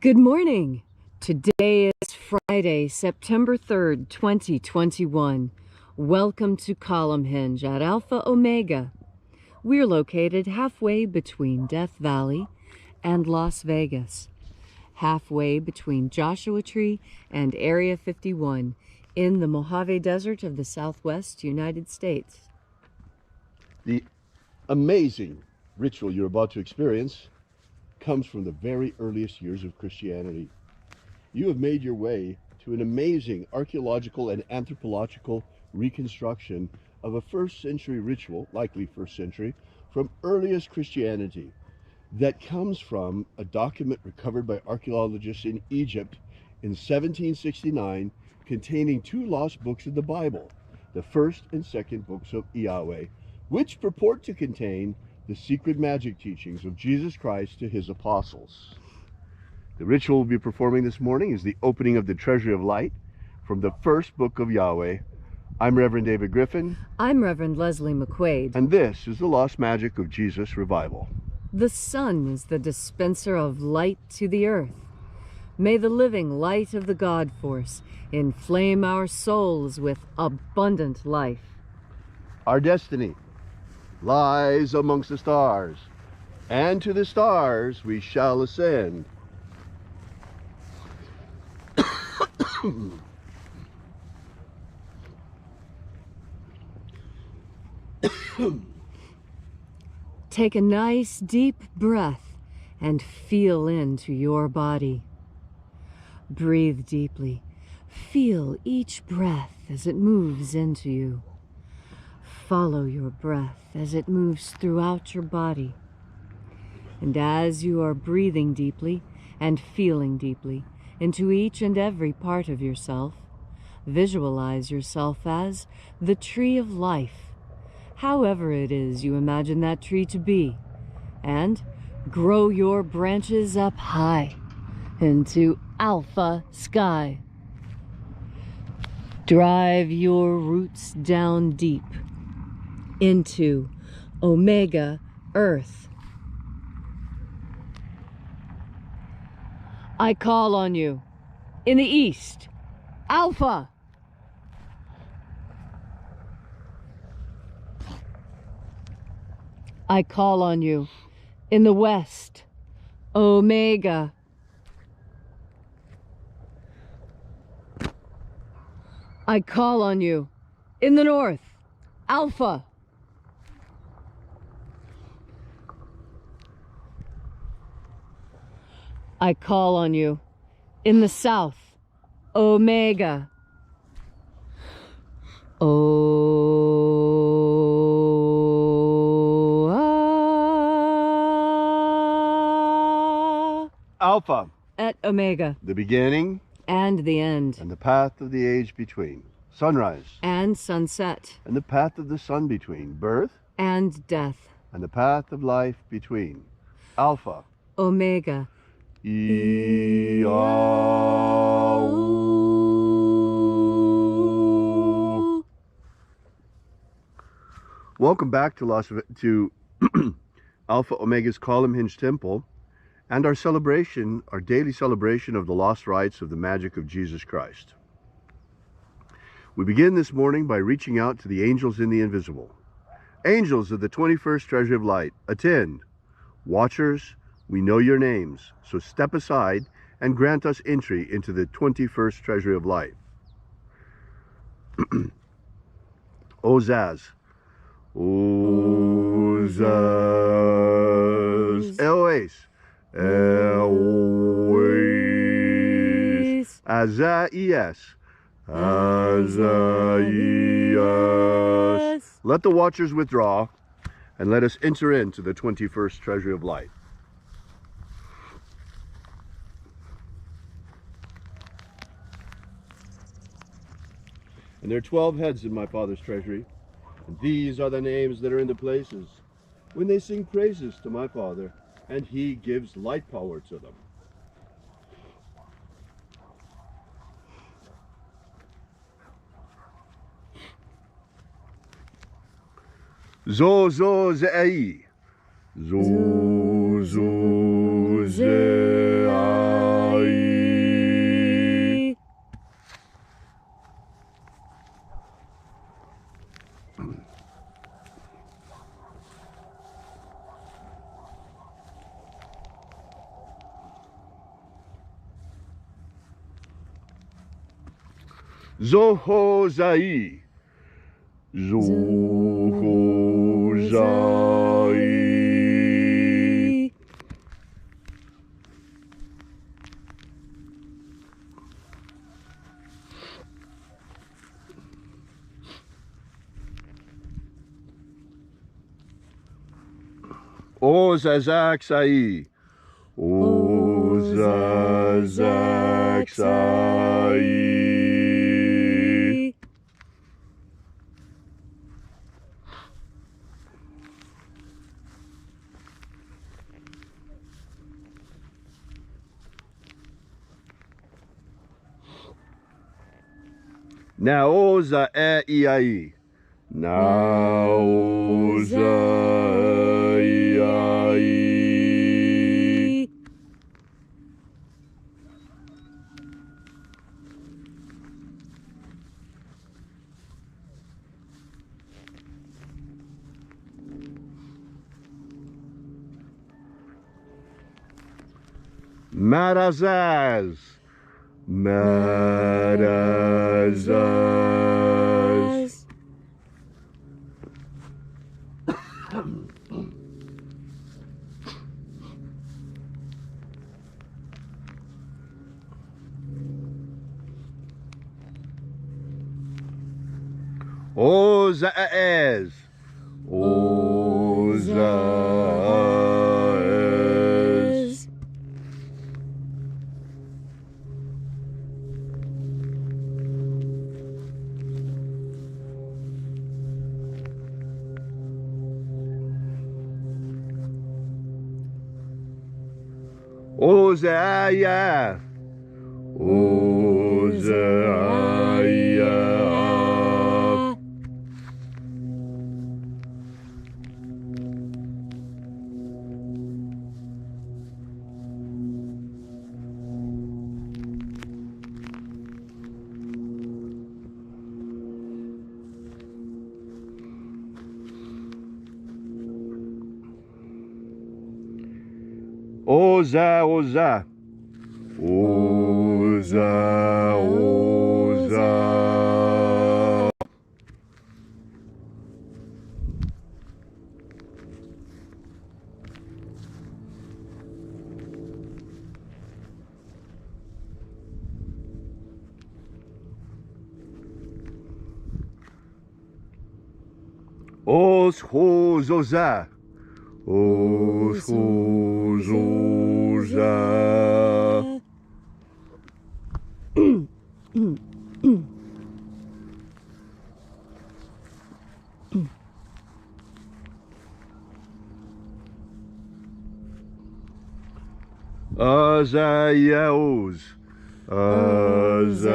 Good morning. Today is Friday, September 3rd, 2021. Welcome to Columnhenge at Alpha Ωmega. We're located halfway between Death Valley and Las Vegas, halfway between Joshua Tree and Area 51 in the Mojave Desert of the Southwest United States. The amazing ritual you're about to experience comes from the very earliest years of Christianity. You have made your way to an amazing archaeological and anthropological reconstruction of a first century ritual, likely first century, from earliest Christianity that comes from a document recovered by archaeologists in Egypt in 1769 containing two lost books of the Bible, the first and second books of Yahweh, which purport to contain the secret magic teachings of Jesus Christ to his apostles. The ritual we'll be performing this morning is the opening of the Treasury of Light from the first book of Yahweh. I'm Reverend David Griffin. I'm Reverend Leslie McQuade. And this is the Lost Magic of Jesus Revival. The sun is the dispenser of light to the earth. May the living light of the God Force inflame our souls with abundant life. Our destiny lies amongst the stars, and to the stars we shall ascend. Take a nice deep breath and feel into your body. Breathe deeply. Feel each breath as it moves into you. Follow your breath as it moves throughout your body. And as you are breathing deeply and feeling deeply into each and every part of yourself, visualize yourself as the tree of life, however it is you imagine that tree to be, and grow your branches up high into alpha sky. Drive your roots down deep into Omega Earth. I call on you in the east, Alpha. I call on you in the west, Omega. I call on you in the north, Alpha. I call on you in the south, Omega. Alpha, at Omega, the beginning and the end, and the path of the age between. Sunrise and sunset, and the path of the sun between. Birth and death, and the path of life between. Alpha, Omega. AΩ. Welcome back to Alpha Omega's Columnhenge Temple and our celebration, our daily celebration of the lost rites of the magic of Jesus Christ. We begin this morning by reaching out to the angels in the invisible. Angels of the 21st Treasury of Light, attend. Watchers, we know your names, so step aside and grant us entry into the 21st Treasury of Light. Ozaz. Ozaz. Eloes. Eloes. Azaias. Azaias. Let the watchers withdraw and let us enter into the 21st Treasury of Light. And there are 12 heads in my Father's treasury, and these are the names that are in the places when they sing praises to my Father, and he gives light power to them. Zo zo zei. Zo zo zei. Zohozai. Zohozai. Ozazaksai. Ozazaksai. Naoza iai. Naoza iai. Marazaz. Marazaz. Ozaez. Ozaez. Ozaia. Ozaia. Oza, oza. Oza, oza. Os, hos, oza. Os, hos, oza. Azaiaos. Azaiaos.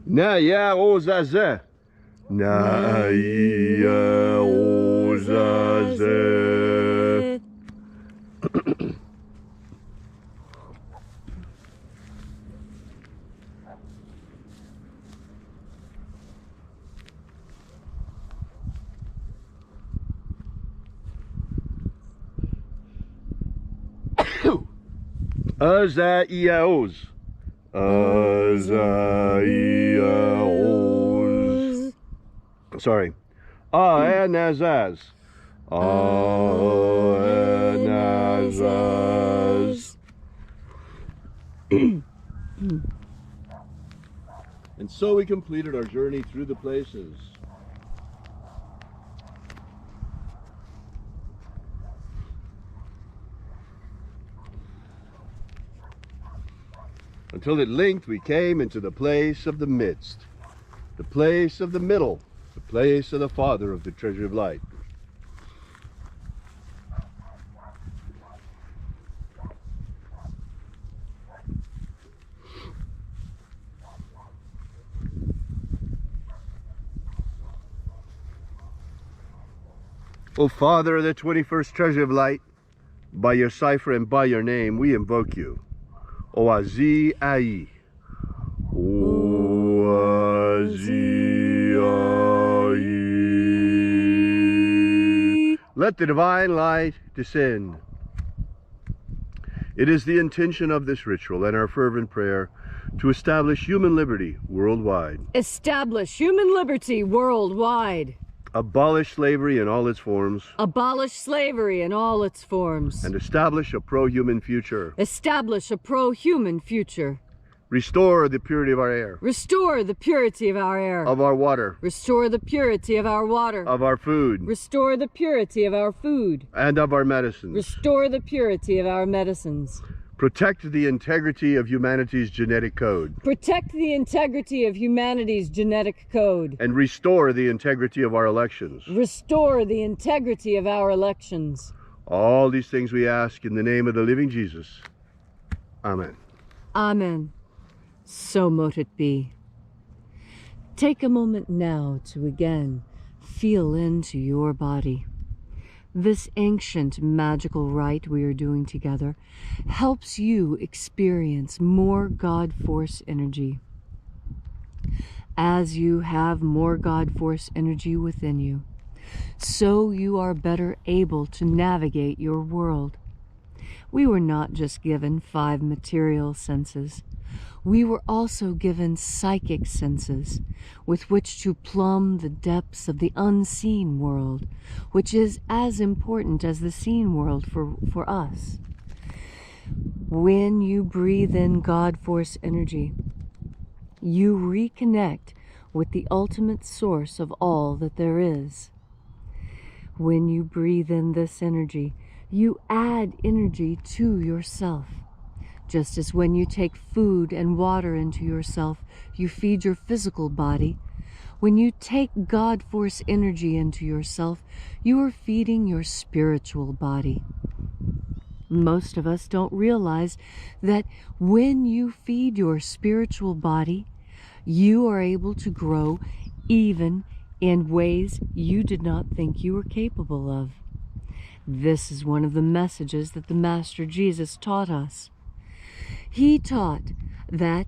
Naiaozaze. Naiaozaze. Azaiaos. Azaiaos. Sorry. Anazaz. Anazaz. And so we completed our journey through the places. Until at length we came into the place of the midst, the place of the middle, the place of the Father of the Treasury of Light. O Father of the 21st Treasury of Light, by your cipher and by your name, we invoke you. Oazi Ai. Oazi Ai. Let the divine light descend. It is the intention of this ritual and our fervent prayer to establish human liberty worldwide. Establish human liberty worldwide. Abolish slavery in all its forms. Abolish slavery in all its forms. And establish a pro-human future. Establish a pro-human future. Restore the purity of our air. Restore the purity of our air. Of our water. Restore the purity of our water. Of our food. Restore the purity of our food. And of our medicines. Restore the purity of our medicines. Protect the integrity of humanity's genetic code. Protect the integrity of humanity's genetic code. And restore the integrity of our elections. Restore the integrity of our elections. All these things we ask in the name of the living Jesus. Amen. Amen. So mote it be. Take a moment now to again feel into your body. This ancient magical rite we are doing together helps you experience more God Force energy. As you have more God Force energy within you, so you are better able to navigate your world. We were not just given 5 material senses. We were also given psychic senses with which to plumb the depths of the unseen world, which is as important as the seen world for us. When you breathe in God Force energy, you reconnect with the ultimate source of all that there is. When you breathe in this energy, you add energy to yourself. Just as when you take food and water into yourself, you feed your physical body. When you take God Force energy into yourself, you are feeding your spiritual body. Most of us don't realize that when you feed your spiritual body, you are able to grow even in ways you did not think you were capable of. This is one of the messages that the Master Jesus taught us. He taught that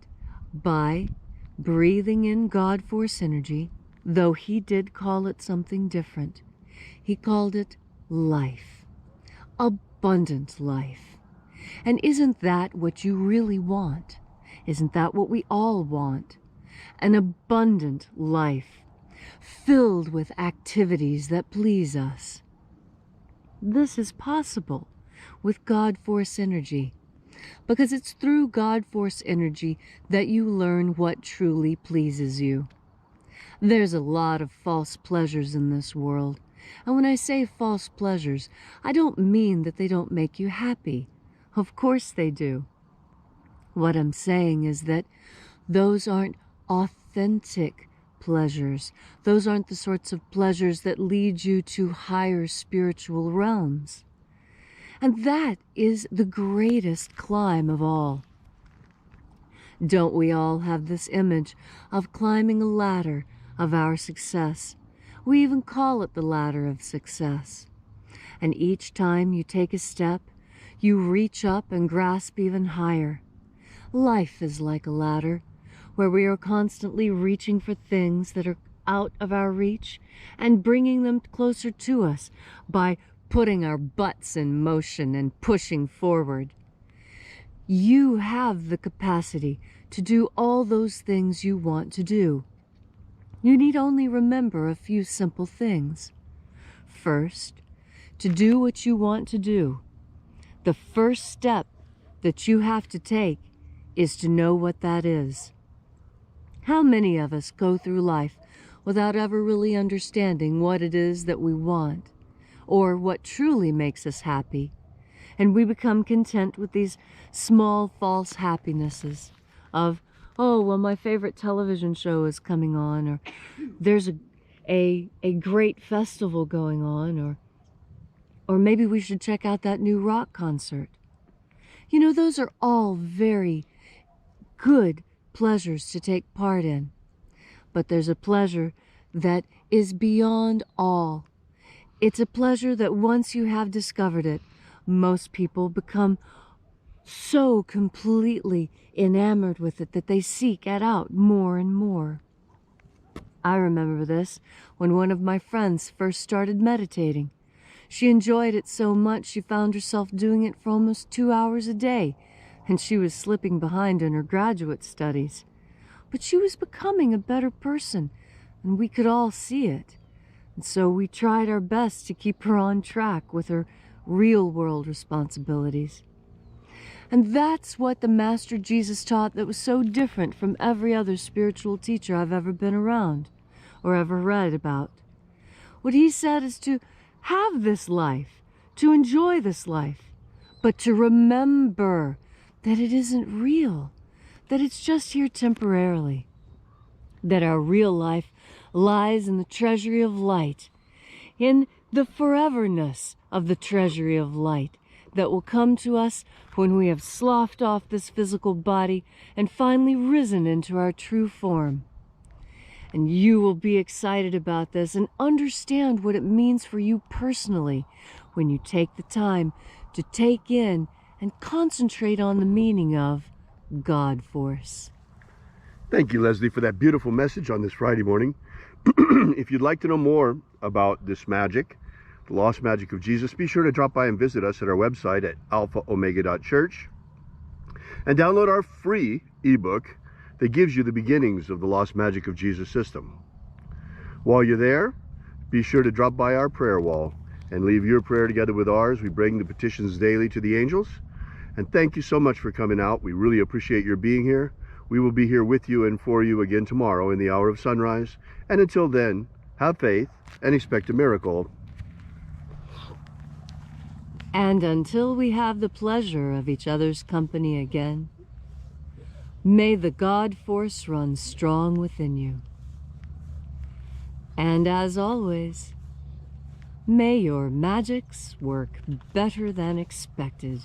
by breathing in God Force energy, though he did call it something different, he called it life, abundant life. And isn't that what you really want? Isn't that what we all want? An abundant life, filled with activities that please us. This is possible with God Force energy, because it's through God Force energy that you learn what truly pleases you. There's a lot of false pleasures in this world, and when I say false pleasures, I don't mean that they don't make you happy. Of course they do. What I'm saying is that those aren't authentic pleasures. Those aren't the sorts of pleasures that lead you to higher spiritual realms. And that is the greatest climb of all. Don't we all have this image of climbing a ladder of our success? We even call it the ladder of success. And each time you take a step, you reach up and grasp even higher. Life is like a ladder, where we are constantly reaching for things that are out of our reach and bringing them closer to us by putting our butts in motion and pushing forward. You have the capacity to do all those things you want to do. You need only remember a few simple things. First, to do what you want to do, the first step that you have to take is to know what that is. How many of us go through life without ever really understanding what it is that we want, or what truly makes us happy, and we become content with these small false happinesses of, oh, well, my favorite television show is coming on, or there's a great festival going on, or maybe we should check out that new rock concert. You know, those are all very good pleasures to take part in. But there's a pleasure that is beyond all. It's a pleasure that once you have discovered it, most people become so completely enamored with it that they seek it out more and more. I remember this when one of my friends first started meditating. She enjoyed it so much she found herself doing it for almost 2 hours a day, and she was slipping behind in her graduate studies. But she was becoming a better person, and we could all see it. And so we tried our best to keep her on track with her real-world responsibilities. And that's what the Master Jesus taught that was so different from every other spiritual teacher I've ever been around or ever read about. What he said is to have this life, to enjoy this life, but to remember that it isn't real, that it's just here temporarily, that our real life lies in the Treasury of Light, in the foreverness of the Treasury of Light that will come to us when we have sloughed off this physical body and finally risen into our true form. And you will be excited about this and understand what it means for you personally when you take the time to take in and concentrate on the meaning of God Force. Thank you, Leslie, for that beautiful message on this Friday morning. If you'd like to know more about this magic, the lost magic of Jesus, be sure to drop by and visit us at our website at alphaomega.church and download our free ebook that gives you the beginnings of the lost magic of Jesus system. While you're there, be sure to drop by our prayer wall and leave your prayer together with ours. We bring the petitions daily to the angels. And thank you so much for coming out. We really appreciate your being here. We will be here with you and for you again tomorrow in the hour of sunrise. And until then, have faith and expect a miracle. And until we have the pleasure of each other's company again, may the God Force run strong within you. And as always, may your magics work better than expected.